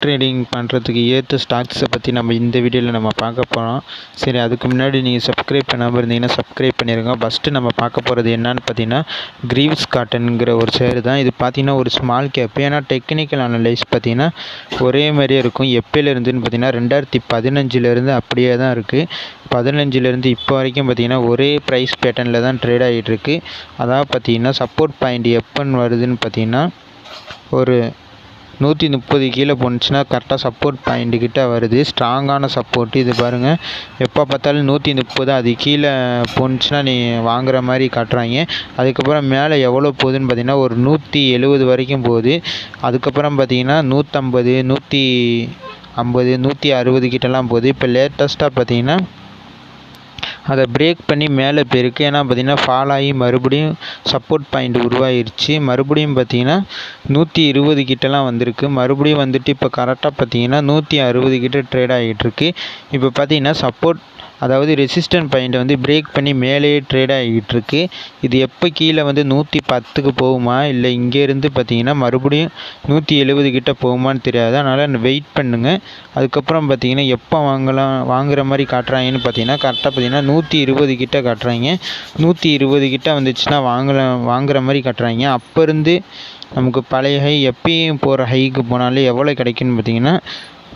Trading பண்ணுறதுக்கு ஏற்ற ஸ்டாக்ஸை பற்றி நம்ம இந்த வீடியோவில் நம்ம பார்க்க போகிறோம். சரி, அதுக்கு முன்னாடி நீங்கள் சப்ஸ்கிரைப் பண்ணாமல் இருந்தீங்கன்னா சப்ஸ்கிரைப் பண்ணிடுங்க. ஃபஸ்ட்டு நம்ம பார்க்க போகிறது என்னன்னு பார்த்தீங்கன்னா கிரீவ்ஸ் காட்டனுங்கிற ஒரு ஷேர் தான். இது பார்த்தீங்கன்னா ஒரு ஸ்மால் கேப். ஏன்னா டெக்னிக்கல் அனலைஸ் பார்த்தீங்கன்னா ஒரே மாதிரியே இருக்கும். எப்போலேருந்துன்னு பார்த்தீங்கன்னா 2015 அப்படியே தான் இருக்குது. 15 இப்போ வரைக்கும் பார்த்தீங்கன்னா ஒரே ப்ரைஸ் பேட்டர்னில் தான் ட்ரேட் ஆகிட்டு இருக்குது. அதாவது பார்த்தீங்கன்னா சப்போர்ட் பாயிண்ட் எப்போன்னு வருதுன்னு பார்த்தீங்கன்னா ஒரு 130 கீழே போணுச்சுன்னா கரெக்டாக சப்போர்ட் பாயிண்ட்டு கிட்ட வருது. ஸ்ட்ராங்கான சப்போர்ட்டு இது பாருங்கள். எப்போ பார்த்தாலும் 130 அது கீழே போணுச்சுன்னா நீ வாங்குற மாதிரி காட்டுறாங்க. அதுக்கப்புறம் மேலே எவ்வளோ போகுதுன்னு பார்த்தீங்கன்னா ஒரு 170 வரைக்கும் போகுது. அதுக்கப்புறம் பார்த்தீங்கன்னா 150 150 160 கிட்டலாம் போகுது. இப்போ லேட்டஸ்ட்டாக பார்த்தீங்கன்னா அதை பிரேக் பண்ணி மேலே போயிருக்கு. ஏன்னா பார்த்தீங்கன்னா ஃபால் ஆகி மறுபடியும் சப்போர்ட் பாயிண்ட் உருவாயிருச்சு. மறுபடியும் பார்த்தீங்கன்னா 120 கிட்டலாம் வந்திருக்கு. மறுபடியும் வந்துட்டு இப்போ கரெக்டாக பார்த்தீங்கன்னா 160 கிட்ட ட்ரேட் ஆகிட்டுருக்கு. இப்போ பார்த்தீங்கன்னா சப்போர்ட் அதாவது ரெசிஸ்டன்ட் பாயிண்ட்டை வந்து பிரேக் பண்ணி மேலேயே ட்ரேட் ஆகிட்டுருக்கு. இது எப்போ கீழே வந்து 110க்கு போகுமா இல்லை இங்கேருந்து பார்த்தீங்கன்னா மறுபடியும் 170 கிட்ட போகுமான்னு தெரியாது. அதனால் வெயிட் பண்ணுங்கள். அதுக்கப்புறம் பார்த்தீங்கன்னா எப்போ வாங்குற மாதிரி காட்டுறாங்கன்னு பார்த்தீங்கன்னா கரெக்டாக பார்த்தீங்கன்னா 120 கிட்ட காட்டுறாங்க. 120 கிட்ட வந்துச்சுன்னா வாங்குற மாதிரி காட்டுறாங்க. அப்போ இருந்து நமக்கு பழைய ஹை எப்பயும் போகிற ஹைக்கு போனாலே எவ்வளோ கிடைக்குன்னு பார்த்தீங்கன்னா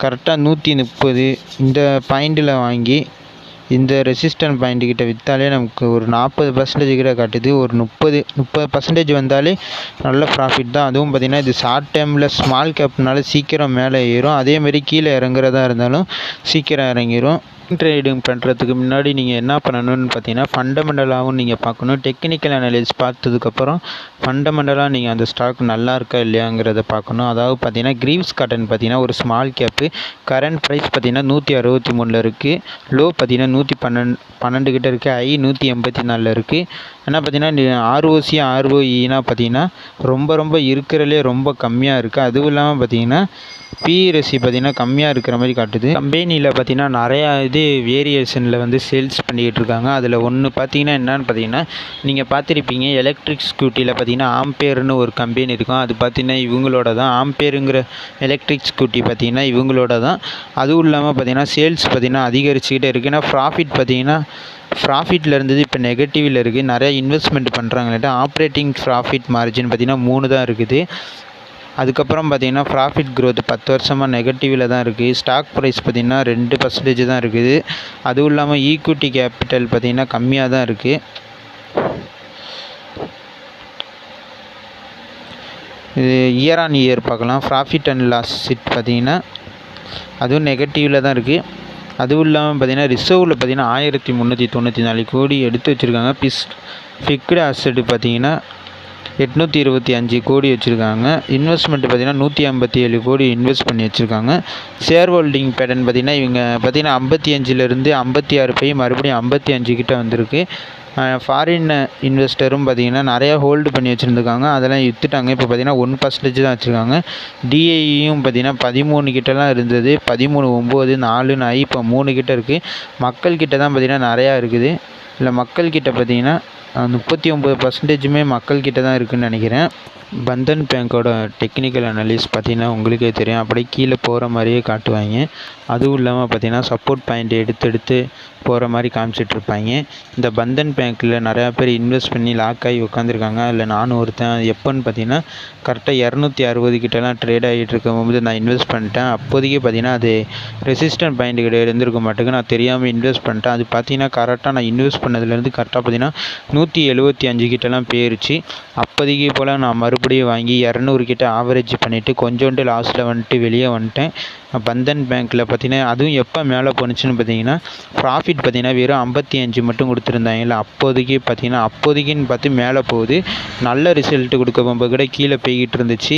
கரெக்டாக 130 இந்த பாயிண்டில் வாங்கி இந்த ரெசிஸ்டன்ட் பாயிண்ட் கிட்ட விற்றாலே நமக்கு ஒரு 40% கிட்ட காட்டுது. ஒரு 30% வந்தாலே நல்ல ப்ராஃபிட் தான். அதுவும் பார்த்திங்கன்னா இது ஷார்ட் டைமில் ஸ்மால் கேப்னால சீக்கிரம் மேலே ஏறும். அதேமாரி கீழே இறங்குறதா இருந்தாலும் சீக்கிரம் இறங்கிடும். ட்ரேடிங் பண்ணுறதுக்கு முன்னாடி நீங்கள் என்ன பண்ணணும்னு பார்த்தீங்கன்னா ஃபண்டமெண்டலாகவும் நீங்கள் பார்க்கணும். டெக்னிக்கல் அனலைஸ் பார்த்ததுக்கப்புறம் ஃபண்டமெண்டலாக நீங்கள் அந்த ஸ்டாக் நல்லா இருக்கா இல்லையாங்கிறத பார்க்கணும். அதாவது பார்த்தீங்கன்னா கிரீவ்ஸ் காட்டன் பார்த்தீங்கன்னா ஒரு ஸ்மால் கேப்பு. கரண்ட் ப்ரைஸ் பார்த்தீங்கன்னா 163 இருக்குது. லோ பார்த்தீங்கன்னா 112 கிட்ட இருக்குது. ஐ 184 இருக்குது. ஏன்னா பார்த்தீங்கன்னா ஆர்ஓசி ஆர்ஓஇனா பார்த்தீங்கன்னா ரொம்ப இருக்கிறதுலே ரொம்ப கம்மியாக இருக்குது. அதுவும் இல்லாமல் பார்த்தீங்கன்னா பிஇரசி பார்த்தீங்கன்னா கம்மியாக இருக்கிற மாதிரி காட்டுது. கம்பெனியில் பார்த்தீங்கன்னா நிறையா வேரியேஷனில் வந்து சேல்ஸ் பண்ணிக்கிட்டு இருக்காங்க. அதில் ஒன்று பார்த்தீங்கன்னா என்னன்னு பார்த்தீங்கன்னா நீங்கள் பார்த்துருப்பீங்க எலக்ட்ரிக் ஸ்கூட்டியில் பார்த்தீங்கன்னா ஆம்பேர்னு ஒரு கம்பெனி இருக்கும். அது பார்த்தீங்கன்னா இவங்களோட தான். ஆம்பேருங்கிற எலக்ட்ரிக் ஸ்கூட்டி பார்த்தீங்கன்னா இவங்களோட தான். அதுவும் இல்லாமல் பார்த்தீங்கன்னா சேல்ஸ் பார்த்தீங்கன்னா அதிகரிச்சுக்கிட்டே இருக்குது. ஏன்னா ப்ராஃபிட்டில் இருந்தது இப்போ நெகட்டிவில் இருக்குது. நிறையா இன்வெஸ்ட்மெண்ட் பண்ணுறாங்கள்ட்ட ஆப்ரேட்டிங் ப்ராஃபிட் மார்ஜின் பார்த்தீங்கன்னா 3 தான் இருக்குது. அதுக்கப்புறம் பார்த்தீங்கன்னா ப்ராஃபிட் க்ரோத் 10 வருஷமாக நெகட்டிவில் தான் இருக்குது. ஸ்டாக் ப்ரைஸ் பார்த்திங்கன்னா 2% தான் இருக்குது. அதுவும் இல்லாமல் ஈக்விட்டி கேபிட்டல் பார்த்திங்கன்னா கம்மியாக தான் இருக்குது. இது இயர் ஆன் இயர் பார்க்கலாம். ப்ராஃபிட் அண்ட் லாஸ் ஷீட் பார்த்திங்கன்னா அதுவும் நெகட்டிவில் தான் இருக்குது. அதுவும் இல்லாமல் பார்த்திங்கன்னா ரிசர்வில் பார்த்திங்கன்னா 1394 கோடி எடுத்து வச்சுருக்காங்க. ஃபிக்ஸ்டு அசெட்டு பார்த்திங்கன்னா 825 கோடி வச்சுருக்காங்க. இன்வெஸ்ட்மெண்ட் பார்த்திங்கன்னா 157 கோடி இன்வெஸ்ட் பண்ணி வச்சுருக்காங்க. ஷேர் ஹோல்டிங் பேட்டர்ன் பார்த்திங்கன்னா இவங்க பார்த்திங்கன்னா 55 56 போய் மறுபடியும் 55 கிட்ட வந்திருக்கு. ஃபாரின் இன்வெஸ்டரும் பார்த்திங்கன்னா நிறையா ஹோல்டு பண்ணி வச்சுருந்துருக்காங்க. அதெல்லாம் விற்றுட்டாங்க. இப்போ பார்த்திங்கன்னா 1% தான் வச்சுருக்காங்க. டிஐயும் பார்த்திங்கன்னா 13 கிட்டலாம் இருந்தது. 13, 9, 4 ஆகி இப்போ 3 கிட்ட இருக்குது. மக்கள்கிட்ட தான் பார்த்திங்கன்னா நிறையா இருக்குது. இல்லை மக்கள்கிட்ட பார்த்திங்கன்னா 39% மக்கள்கிட்ட தான் இருக்குதுன்னு நினைக்கிறேன். பந்தன் பேங்க்கோட டெக்னிக்கல் அனலிஸ் பார்த்திங்கன்னா உங்களுக்கே தெரியும். அப்படியே கீழே போகிற மாதிரியே காட்டுவாங்க. அதுவும் இல்லாமல் பார்த்திங்கன்னா சப்போர்ட் பாயிண்ட் எடுத்து போகிற மாதிரி காமிச்சிட்ருப்பாங்க. இந்த பந்தன் பேங்க்கில் நிறையா பேர் இன்வெஸ்ட் பண்ணி லாக் ஆகி உட்காந்துருக்காங்க. அதில் நானும் ஒருத்தன். எப்போன்னு பார்த்தீங்கன்னா கரெக்டாக 260 கிட்டலாம் ட்ரேட் ஆகிட்டு இருக்கும்போது நான் இன்வெஸ்ட் பண்ணிட்டேன். அப்போதைக்கு பார்த்திங்கன்னா அது ரெசிஸ்டன்ட் பாயிண்ட் கிட்ட இருந்திருக்க மாட்டேங்க. நான் தெரியாமல் இன்வெஸ்ட் பண்ணிட்டேன். அது பார்த்திங்கன்னா கரெக்டாக நான் இன்வெஸ்ட் பண்ணதுலேருந்து கரெக்டாக பார்த்திங்கன்னா 175 கிட்டலாம் போயிருச்சு. அப்போதைக்கு போல் நான் மறுபடியும் வாங்கி 200 கிட்ட ஆவரேஜ் பண்ணிவிட்டு கொஞ்சோண்டு லாஸில் வந்துட்டு வெளியே வந்துட்டேன். பந்தன் பேங்க்கில் பார்த்தீங்கன்னா அதுவும் எப்போ மேலே போணுச்சுன்னு பார்த்தீங்கன்னா ப்ராஃபிட் பார்த்தீங்கன்னா வெறும் 55 மட்டும் கொடுத்துருந்தாங்கல்ல. அப்போதைக்குன்னு பார்த்து மேலே போகுது. நல்ல ரிசல்ட்டு கொடுக்க போகும்போது கூட கீழே போய்கிட்டு இருந்துச்சு.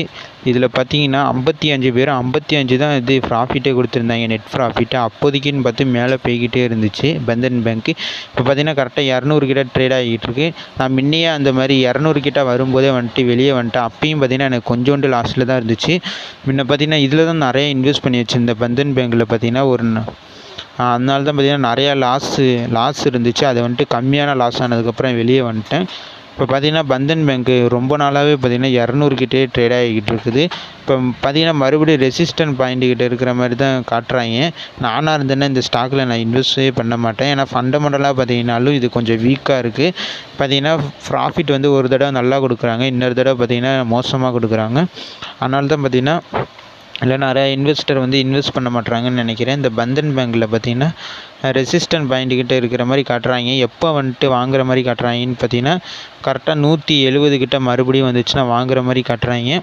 இதில் பார்த்தீங்கன்னா 55 தான் இது ப்ராஃபிட்டே கொடுத்துருந்தாங்க, நெட் ப்ராஃபிட்டு. அப்போதைக்குன்னு பார்த்து மேலே போய்கிட்டே இருந்துச்சு பந்தன் பேங்க்கு. இப்போ பார்த்தீங்கன்னா கரெக்டாக 200 கிட்ட ட்ரேட் ஆகிட்டு இருக்கு. நான் முன்னையே அந்த மாதிரி 200 கிட்ட வரும்போதே வந்துட்டு வெளியே வந்துட்டேன். அப்பயும் பார்த்தீங்கன்னா எனக்கு கொஞ்சோண்டு லாஸில் தான் இருந்துச்சு. முன்ன பார்த்தீங்கன்னா இதில் தான் நிறைய இன்வெஸ்ட் பண்ணி வச்சுருந்தேன் பந்தன் பேங்க்கில் பார்த்தீங்கன்னா அதனால தான் பார்த்தீங்கன்னா நிறையா லாஸ் இருந்துச்சு. அது வந்துட்டு கம்மியான லாஸ் ஆனதுக்கப்புறம் வெளியே வந்துட்டேன். இப்போ பார்த்தீங்கன்னா பந்தன் பேங்க்கு ரொம்ப நாளாகவே பார்த்தீங்கன்னா 200 கிட்டே ட்ரேட் ஆகிக்கிட்டு இருக்குது. இப்போ பார்த்தீங்கன்னா மறுபடியும் ரெசிஸ்டன்ட் பாயிண்ட் கிட்ட இருக்கிற மாதிரி தான் காட்டுறாங்க. நானாக இருந்தேன்னா இந்த ஸ்டாக்கில் நான் இன்வெஸ்ட்டே பண்ண மாட்டேன். ஏன்னா ஃபண்டமெண்டலாக பார்த்தீங்கன்னாலும் இது கொஞ்சம் வீக்காக இருக்குது. பார்த்தீங்கன்னா ப்ராஃபிட் வந்து ஒரு தடவை நல்லா கொடுக்குறாங்க, இன்னொரு தடவை பார்த்தீங்கன்னா மோசமாக கொடுக்குறாங்க. அதனால தான் பார்த்தீங்கன்னா இல்லை நிறையா இன்வெஸ்டர் வந்து இன்வெஸ்ட் பண்ண மாட்றாங்கன்னு நினைக்கிறேன். இந்த பந்தன் பேங்க்கில் பார்த்தீங்கன்னா ரெசிஸ்டன்ட் பாயிண்ட் கிட்ட இருக்கிற மாதிரி காட்டுறாங்க. எப்போ வந்துட்டு வாங்குற மாதிரி காட்டுறாங்கன்னு பார்த்தீங்கன்னா கரெக்டாக 170 கிட்ட மறுபடியும் வந்துச்சுன்னா வாங்குற மாதிரி காட்டுறாங்க.